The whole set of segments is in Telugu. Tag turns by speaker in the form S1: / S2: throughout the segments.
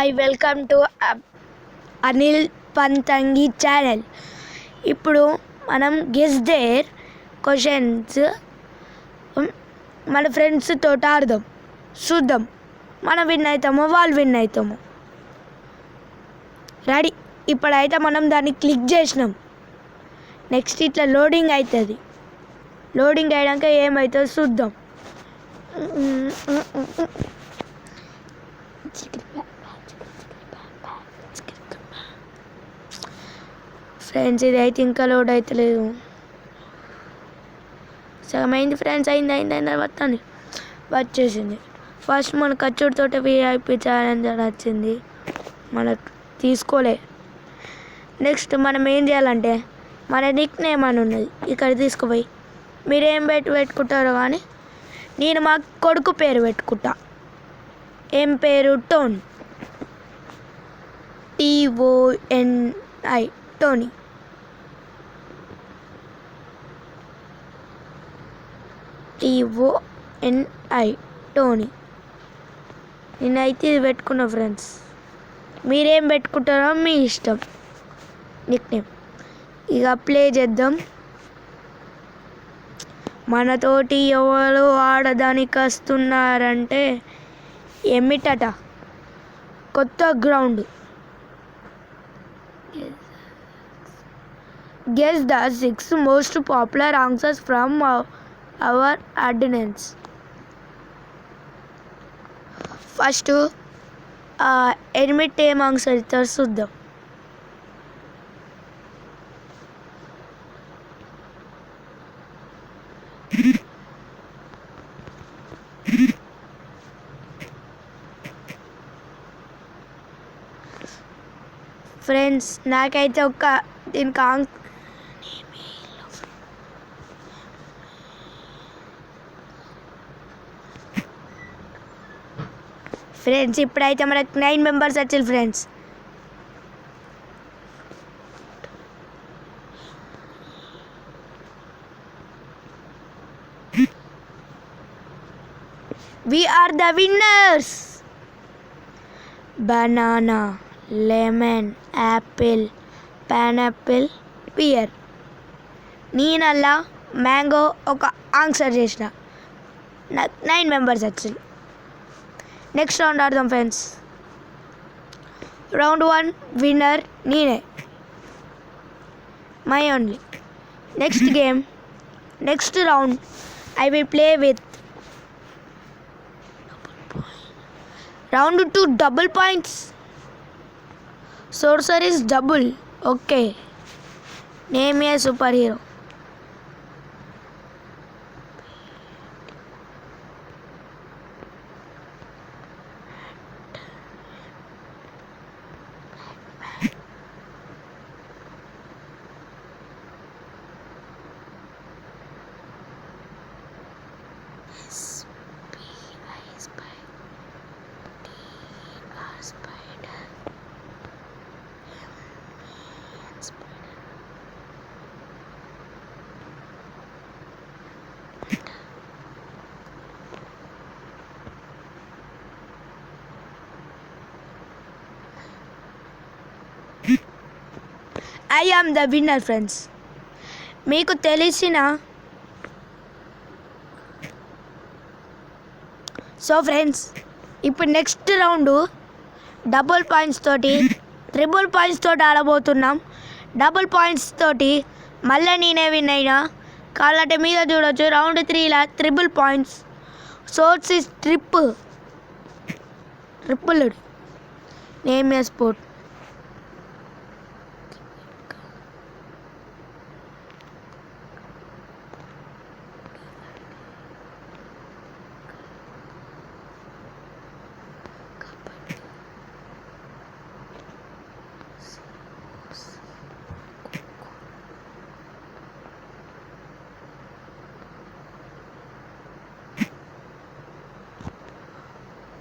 S1: Hi welcome to Anil Panthangi channel. ఇప్పుడు మనం గెస్ దేర్ క్వశ్చన్స్ మన ఫ్రెండ్స్ తోటి ఆడదాం. చూద్దాం మనం విన్ అవుతామో వాళ్ళు విన్ అవుతామో. రెడీ? ఇప్పుడైతే మనం దాన్ని క్లిక్ చేసినాం. నెక్స్ట్ ఇట్లా లోడింగ్ అవుతుంది. లోడింగ్ అయ్యాక ఏమవుతుందో చూద్దాం. ఫ్రెండ్స్ ఇది అయితే ఇంకా లోడ్ అవుతలేదు. సగం అయింది ఫ్రెండ్స్. అయింది వస్తాను వచ్చేసింది. ఫస్ట్ మన ఖర్చుడితో విఐపి ఛాలెంజ్ అని వచ్చింది, మనకు తీసుకోలే. నెక్స్ట్ మనం ఏం చేయాలంటే మన నిక్ నేమ్ అని ఉన్నది ఇక్కడ తీసుకుపోయి మీరేం పెట్టుకుంటారో కానీ నేను మా కొడుకు పేరు పెట్టుకుంటా. ఏం పేరు? Tony. TONI Tony. TONI Tony. నేనైతే ఇది పెట్టుకున్నా ఫ్రెండ్స్. మీరేం పెట్టుకుంటారో మీ ఇష్టం నిక్ నేమ్. ఇక ప్లే చేద్దాం. మనతోటి ఎవరు ఆడడానికి వస్తున్నారంటే ఏమిటట, కొత్త ground. Guess the 6 most popular answers from our ordinance. First 8 ఏం ఆన్సర్ ఇస్తారు చూద్దాం. ఫ్రెండ్స్ నాకైతే దీనికి ఫ్రెండ్స్ ఇప్పుడైతే మనకు 9 మెంబర్స్ వచ్చారు friends. We are the winners. Banana, lemon, apple, pineapple, pear. నేనల్లా మ్యాంగో ఒక ఆన్సర్ చేసిన. నాకు 9 మెంబర్స్ వచ్చింది. నెక్స్ట్ రౌండ్ ఆడదాం ఫ్రెండ్స్. రౌండ్ 1 విన్నర్ నేనే, my only. Next game, next round I will play with round 2 double points. Sorcerer is double. Okay. Name a superhero. I am the winner friends. మీకు తెలిసిన సో ఫ్రెండ్స్ ఇప్పుడు నెక్స్ట్ రౌండ్ డబుల్ పాయింట్స్ తోటి ట్రిపుల్ పాయింట్స్ తోటి ఆడబోతున్నాం. డబుల్ పాయింట్స్ తోటి మళ్ళీ నేనే విన్ అయినా. కావాలంటే మీద చూడొచ్చు. రౌండ్ 3లా triple points. Source is triple name a sport.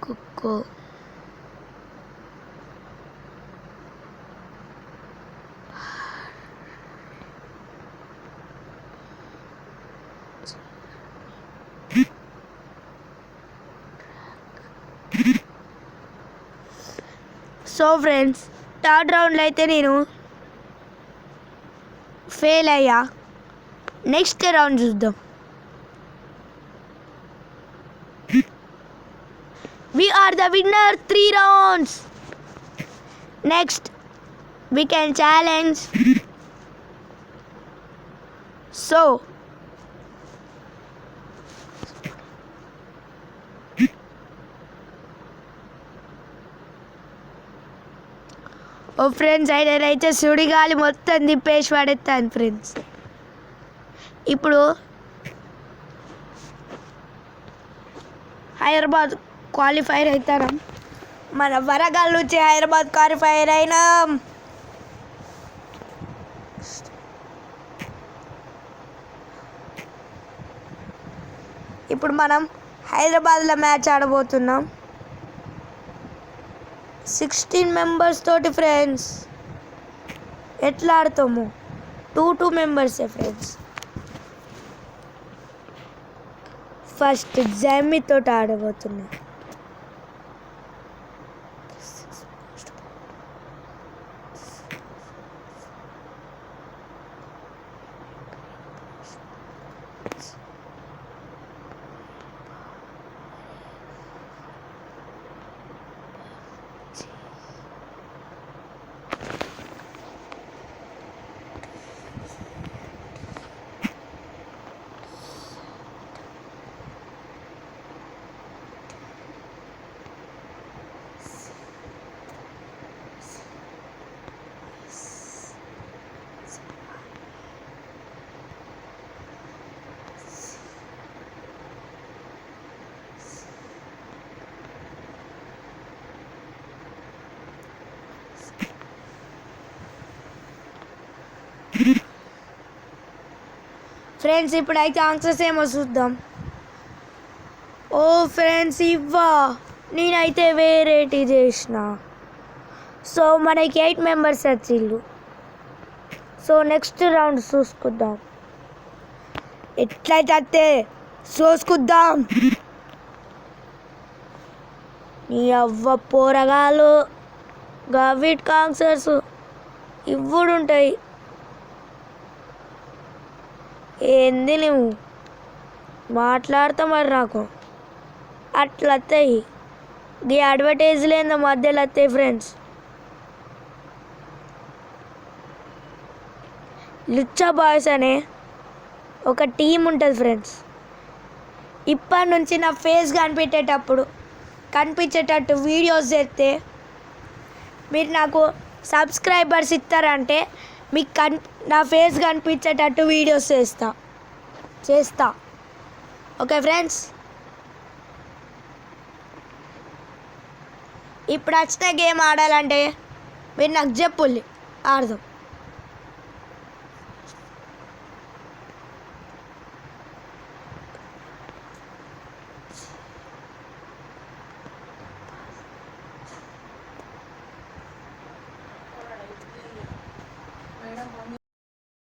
S1: Coco. So friends, third రౌండ్లో అయితే నేను ఫెయిల్ అయ్యా. నెక్స్ట్ రౌండ్ చూద్దాం. We are the winner 3 rounds. Next, we can challenge. So, ఓ ఫ్రెండ్స్, అయితే సుడిగాలి మొత్తం తిప్పేసి పడేస్తాను ఫ్రెండ్స్. ఇప్పుడు హైదరాబాద్ క్వాలిఫైర్ అవుతాం. మన వరంగల్ నుంచి హైదరాబాద్ క్వాలిఫైర్ అయినాం. ఇప్పుడు మనం హైదరాబాద్లో మ్యాచ్ ఆడబోతున్నాం. 16 మెంబర్స్ తోటి ఫ్రెండ్స్. ఎట్లా ఆడతాము? 2 మెంబర్సే ఫ్రెండ్స్. ఫస్ట్ జైమీ తోటి ఆడబోతున్నా. ఫ్రెండ్స్, ఇప్పుడైతే ఆన్సర్స్ ఏమో చూద్దాం. ఓ ఫ్రెండ్స్, నేనైతే వేరేటి చేసిన. సో మనకి 8 మెంబర్స్ వచ్చిళ్ళు. సో నెక్స్ట్ రౌండ్ చూసుకుందాం. ఎట్లయితే చూసుకుందాం. నీ అవ్వ పోరగాలు వీటికి ఆన్సర్స్ ఇవ్వడు ఉంటాయి. ఏంది నువ్వు మాట్లాడతా మరి నాకు అట్లా వస్తాయి. ఈ అడ్వర్టైజ్లు ఏందో మధ్యలో వస్తాయి ఫ్రెండ్స్. లుచ్చా బాయ్స్ అనే ఒక టీం ఉంటుంది ఫ్రెండ్స్. ఇప్పటి నుంచి నా ఫేస్ కనిపించేటట్టు వీడియోస్ చేస్తే మీరు నాకు సబ్స్క్రైబర్స్ ఇస్తారంటే మీకు నా ఫేస్ కనిపించేటట్టు వీడియోస్ చేస్తా. ఓకే ఫ్రెండ్స్, ఇప్పుడు వచ్చిన గేమ్ ఆడాలంటే మీరు నాకు చెప్పుల్లి ఆడదాం.